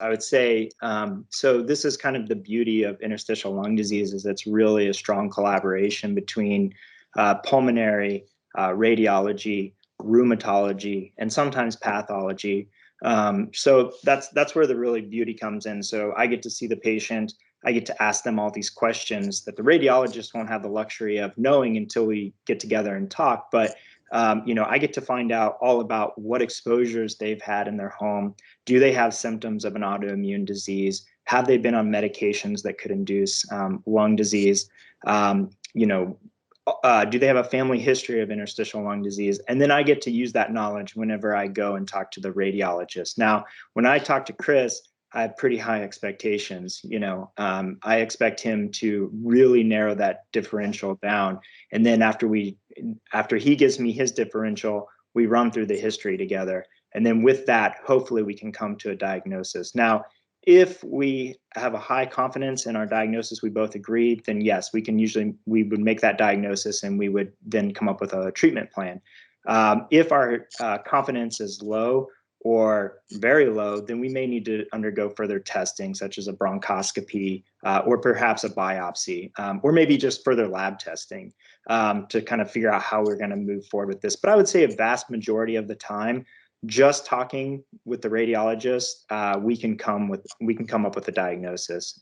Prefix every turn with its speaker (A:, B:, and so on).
A: I would say, so this is kind of the beauty of interstitial lung disease is it's really a strong collaboration between pulmonary, radiology, rheumatology, and sometimes pathology. So that's where the really beauty comes in. So I get to see the patient. I get to ask them all these questions that the radiologist won't have the luxury of knowing until we get together and talk. But I get to find out all about what exposures they've had in their home. Do they have symptoms of an autoimmune disease? Have they been on medications that could induce lung disease? Um, you know, do they have a family history of interstitial lung disease? And then I get to use that knowledge whenever I go and talk to the radiologist. Now, when I talk to Chris, I have pretty high expectations. I expect him to really narrow that differential down. And then after he gives me his differential, we run through the history together. And then with that, hopefully we can come to a diagnosis. Now, if we have a high confidence in our diagnosis, we both agree, then yes, we would make that diagnosis and we would then come up with a treatment plan. If our confidence is low or very low, then we may need to undergo further testing, such as a bronchoscopy or perhaps a biopsy, or maybe just further lab testing to kind of figure out how we're going to move forward with this. But I would say a vast majority of the time, just talking with the radiologist, we can come up with a diagnosis.